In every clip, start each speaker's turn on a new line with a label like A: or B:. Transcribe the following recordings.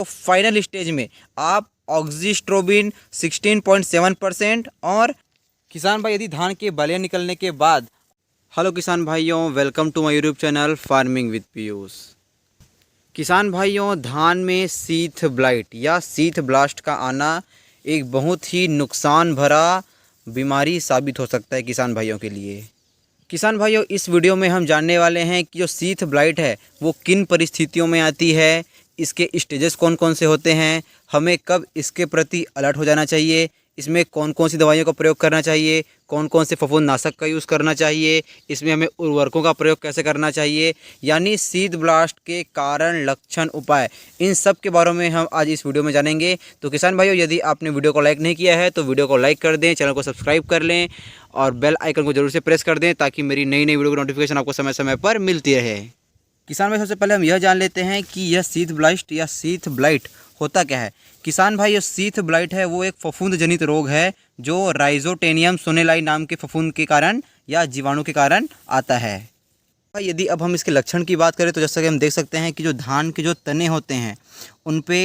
A: तो final stage में आप ऑक्सीस्ट्रोबिन 16.7% और किसान भाई यदि धान के बालियाँ निकलने के बाद, हेलो किसान भाइयों, welcome to my YouTube channel farming with Piyush. किसान भाइयों, धान में सीथ ब्लाइट या सीथ ब्लास्ट का आना एक बहुत ही नुकसान भरा बीमारी साबित हो सकता है किसान भाइयों के लिए। किसान भाइयों, इस वीडियो में हम जानने वाले हैं कि जो सीथ ब्लाइट है वो किन परिस्थितियों में आती है, इसके स्टेजेस कौन कौन से होते हैं, हमें कब इसके प्रति अलर्ट हो जाना चाहिए, इसमें कौन कौन सी दवाइयों का प्रयोग करना चाहिए, कौन कौन से फफूंदनाशक का यूज़ करना चाहिए, इसमें हमें उर्वरकों का प्रयोग कैसे करना चाहिए, यानी सीथ ब्लास्ट के कारण, लक्षण, उपाय, इन सब के बारे में हम आज इस वीडियो में जानेंगे। तो किसान भाइयों, यदि आपने वीडियो को लाइक नहीं किया है तो वीडियो को लाइक कर दें, चैनल को सब्सक्राइब कर लें और बेल आइकन को जरूर से प्रेस कर दें ताकि मेरी नई नई वीडियो की नोटिफिकेशन आपको समय समय पर मिलती रहे। किसान भाई, सबसे पहले हम यह जान लेते हैं कि यह सीथ ब्लास्ट या सीथ ब्लाइट होता क्या है। किसान भाई, ये सीथ ब्लाइट है वो एक फफूंद जनित रोग है जो राइजोटेनियम सोनेलाई नाम के फफूंद के कारण या जीवाणु के कारण आता है। यदि अब हम इसके लक्षण की बात करें तो जैसा कि हम देख सकते हैं कि जो धान के जो तने होते हैं उन पे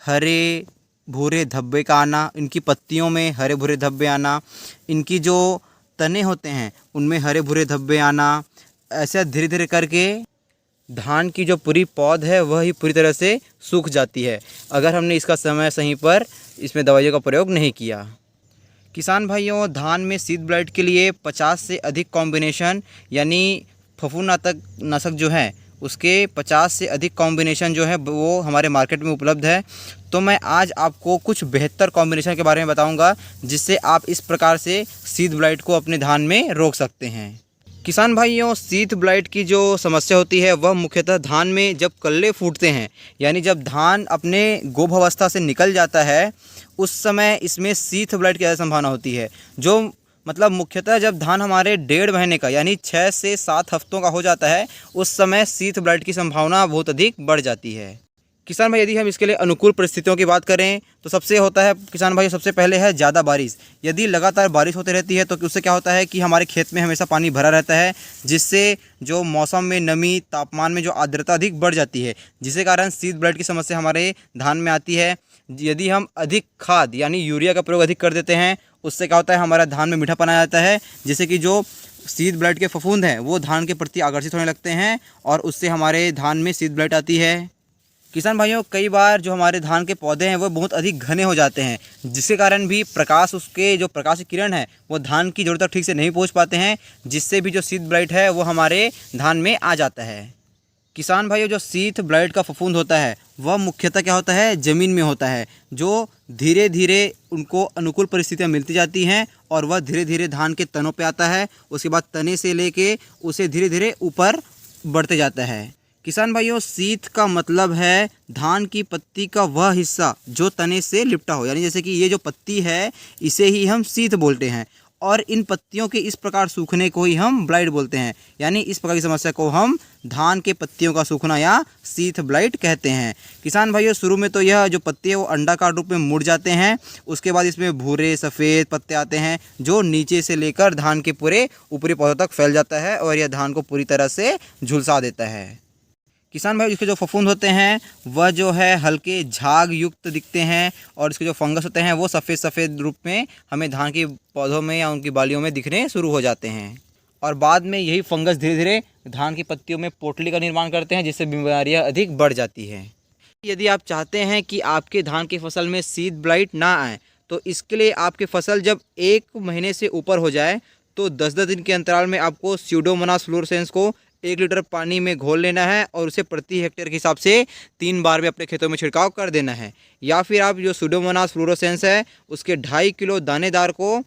A: हरे भूरे धब्बे का आना, इनकी पत्तियों में हरे भूरे धब्बे आना, इनकी जो तने होते हैं उनमें हरे भूरे धब्बे आना, ऐसा धीरे धीरे करके धान की जो पूरी पौध है वह ही पूरी तरह से सूख जाती है अगर हमने इसका समय सही पर इसमें दवाइयों का प्रयोग नहीं किया। किसान भाइयों, धान में सीथ ब्लाइट के लिए 50 से अधिक कॉम्बिनेशन यानी फफूंदनाशक जो है उसके 50 से अधिक कॉम्बिनेशन जो है वो हमारे मार्केट में उपलब्ध है। तो मैं आज आपको कुछ बेहतर कॉम्बिनेशन के बारे में बताऊंगा जिससे आप इस प्रकार से सीथ ब्लाइट को अपने धान में रोक सकते हैं। किसान भाइयों, सीथ ब्लाइट की जो समस्या होती है वह मुख्यतः धान में जब कल्ले फूटते हैं, यानी जब धान अपने गोभ अवस्था से निकल जाता है उस समय इसमें सीथ ब्लाइट की ज़्यादा संभावना होती है। जो मतलब मुख्यतः जब धान हमारे 1.5 महीने का यानी 6 से 7 हफ्तों का हो जाता है उस समय सीथ ब्लाइट की संभावना बहुत अधिक बढ़ जाती है। किसान भाई, यदि हम इसके लिए अनुकूल परिस्थितियों की बात करें तो सबसे होता है किसान भाई, सबसे पहले है ज़्यादा बारिश। यदि लगातार बारिश होती रहती है तो उससे क्या होता है कि हमारे खेत में हमेशा पानी भरा रहता है जिससे जो मौसम में नमी, तापमान में जो आर्द्रता अधिक बढ़ जाती है जिसके कारण सीथ ब्लाइट की समस्या हमारे धान में आती है। यदि हम अधिक खाद यानी यूरिया का प्रयोग अधिक कर देते हैं उससे क्या होता है, हमारा धान में मीठापन आ जाता है जिससे कि जो सीथ ब्लाइट के फफूंद हैं वो धान के प्रति आकर्षित होने लगते हैं और उससे हमारे धान में सीथ ब्लाइट आती है। किसान भाइयों, कई बार जो हमारे धान के पौधे हैं वो बहुत अधिक घने हो जाते हैं जिसके कारण भी प्रकाश, उसके जो प्रकाश की किरण है वो धान की जड़ तक ठीक से नहीं पहुंच पाते हैं जिससे भी जो सीथ ब्लाइट है वो हमारे धान में आ जाता है। किसान भाइयों, जो सीथ ब्लाइट का फफूंद होता है वह मुख्यतः क्या होता है, ज़मीन में होता है, जो धीरे धीरे उनको अनुकूल परिस्थितियाँ मिलती जाती हैं और वह धीरे धीरे धान के तनों पे आता है, उसके बाद तने से लेके उसे धीरे धीरे ऊपर बढ़ते जाता है। किसान भाइयों, सीथ का मतलब है धान की पत्ती का वह हिस्सा जो तने से लिपटा हो, यानी जैसे कि ये जो पत्ती है इसे ही हम सीथ बोलते हैं और इन पत्तियों के इस प्रकार सूखने को ही हम ब्लाइट बोलते हैं, यानी इस प्रकार की समस्या को हम धान के पत्तियों का सूखना या सीथ ब्लाइट कहते हैं। किसान भाइयों, शुरू में तो यह जो पत्ते हैं वो अंडाकार रूप में मुड़ जाते हैं, उसके बाद इसमें भूरे सफ़ेद पत्ते आते हैं जो नीचे से लेकर धान के पूरे ऊपरी पौधों तक फैल जाता है और यह धान को पूरी तरह से झुलसा देता है। किसान भाई, इसके जो फफूंद होते हैं वह जो है हल्के झाग युक्त दिखते हैं और इसके जो फंगस होते हैं वो सफ़ेद सफ़ेद रूप में हमें धान के पौधों में या उनकी बालियों में दिखने शुरू हो जाते हैं और बाद में यही फंगस धीरे धीरे धान की पत्तियों में पोटली का निर्माण करते हैं जिससे बीमारियां अधिक बढ़ जाती हैं। यदि आप चाहते हैं कि आपके धान की फसल में सीथ ब्लाइट ना आए तो इसके लिए आपकी फसल जब 1 महीने से ऊपर हो जाए तो 10-10 दिन के अंतराल में आपको स्यूडोमोनास फ्लोरोसेंस को 1 लीटर पानी में घोल लेना है और उसे प्रति हेक्टेयर के हिसाब से 3 बार में अपने खेतों में छिड़काव कर देना है। या फिर आप जो स्यूडोमोनास फ्लोरोसेंस है उसके 2.5 किलो दानेदार को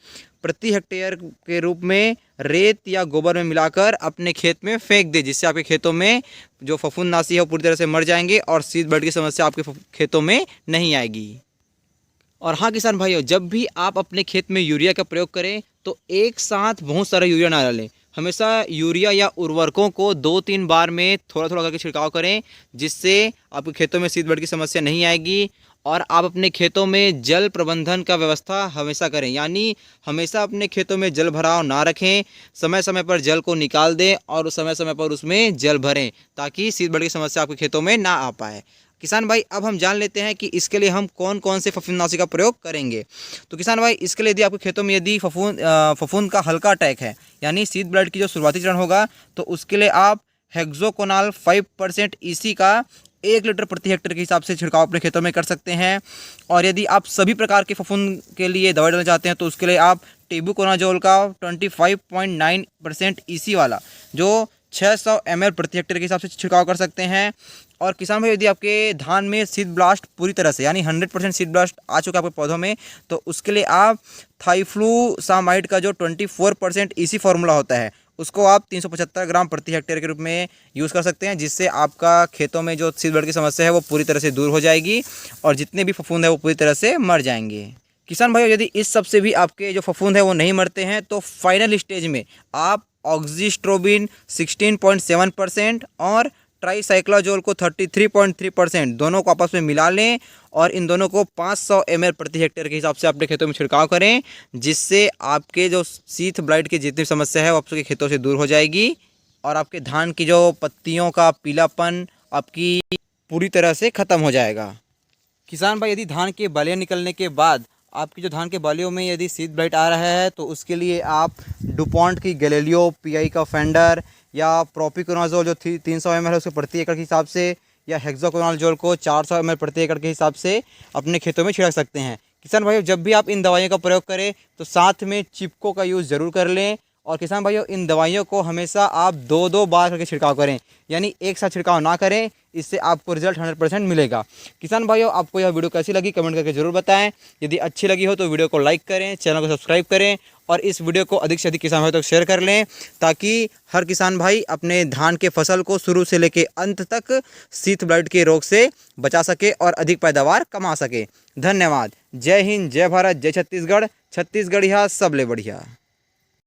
A: प्रति हेक्टेयर के रूप में रेत या गोबर में मिलाकर अपने खेत में फेंक दे, जिससे आपके खेतों में जो फफूंदनाशी है वो पूरी तरह से मर जाएंगे और सीथ ब्लाइट की समस्या आपके खेतों में नहीं आएगी। और हाँ किसान भाइयों, जब भी आप अपने खेत में यूरिया का प्रयोग करें तो एक साथ बहुत सारा यूरिया ना डालें, हमेशा यूरिया या उर्वरकों को 2-3 बार में थोड़ा थोड़ा करके छिड़काव करें जिससे आपके खेतों में सीथ ब्लाइट की समस्या नहीं आएगी। और आप अपने खेतों में जल प्रबंधन का व्यवस्था हमेशा करें, यानी हमेशा अपने खेतों में जल भराव ना रखें, समय समय पर जल को निकाल दें और समय समय पर उसमें जल भरें ताकि सीथ ब्लाइट की समस्या आपके खेतों में ना आ पाए। किसान भाई अब हम जान लेते हैं कि इसके लिए हम कौन कौन से फफूंदनाशी का प्रयोग करेंगे। तो किसान भाई इसके लिए यदि आपके खेतों में यदि फफूंद का हल्का अटैक है, यानी सीड ब्लाइट की जो शुरुआती चरण होगा, तो उसके लिए आप हेक्सोकोनाल 5% EC का 1 लीटर प्रति हेक्टेयर के हिसाब से छिड़काव अपने खेतों में कर सकते हैं। और यदि आप सभी प्रकार के फफूंद के लिए दवा डालना चाहते हैं तो उसके लिए आप टेबुकोनाजोल का 25.9% EC वाला जो 600 ml प्रति हेक्टेयर के हिसाब से छिड़काव कर सकते हैं। और किसान भाई यदि आपके धान में सीड ब्लास्ट पूरी तरह से यानी 100% सीड ब्लास्ट आ चुका है आपके पौधों में, तो उसके लिए आप थाइफ्लूसामाइड का जो 24% EC फार्मूला होता है उसको आप 375 ग्राम प्रति हेक्टेयर के रूप में यूज़ कर सकते हैं, जिससे आपका खेतों में जो सीड ब्लाइट की समस्या है वो पूरी तरह से दूर हो जाएगी और जितने भी फफूंद है वो पूरी तरह से मर जाएंगे। किसान भाइयों यदि इस सब से भी आपके जो फफूंद है वो नहीं मरते हैं तो फाइनल स्टेज में आप ऑक्जीस्ट्रोबिन 16.7% और ट्राईसाइक्लाजोल को 33.3% दोनों को आपस में मिला लें और इन दोनों को 500 ml प्रति हेक्टेयर के हिसाब से अपने खेतों में छिड़काव करें, जिससे आपके जो शीथ ब्लाइट की जितनी समस्या है वो आपके खेतों से दूर हो जाएगी और आपके धान की जो पत्तियों का पीलापन आपकी पूरी तरह से ख़त्म हो जाएगा। किसान भाई यदि धान के बालियाँ निकलने के बाद आपकी जो धान के बालियों में यदि सीड ब्लाइट आ रहा है तो उसके लिए आप डुपॉन्ट की गैलेलियो PI का फेंडर या प्रोपिकोनाजोल जो 300 ml है उसके प्रति एकड़ के हिसाब से या हेक्साकोनाजोल को 400 ml प्रति एकड़ के हिसाब से अपने खेतों में छिड़क सकते हैं। किसान भाइयों जब भी आप इन दवाइयों का प्रयोग करें तो साथ में चिपको का यूज़ ज़रूर कर लें। और किसान भाइयों इन दवाइयों को हमेशा आप 2-2 बार करके छिड़काव करें, यानी एक साथ छिड़काव ना करें, इससे आपको रिजल्ट 100% मिलेगा। किसान भाइयों आपको यह वीडियो कैसी लगी कमेंट करके ज़रूर बताएं। यदि अच्छी लगी हो तो वीडियो को लाइक करें, चैनल को सब्सक्राइब करें और इस वीडियो को अधिक से अधिक किसान भाइयों तक शेयर कर लें, ताकि हर किसान भाई अपने धान के फसल को शुरू से लेकर अंत तक शीथ ब्लाइट के रोग से बचा सके और अधिक पैदावार कमा सके। धन्यवाद। जय हिंद, जय भारत, जय छत्तीसगढ़। छत्तीसगढ़िया सबले बढ़िया।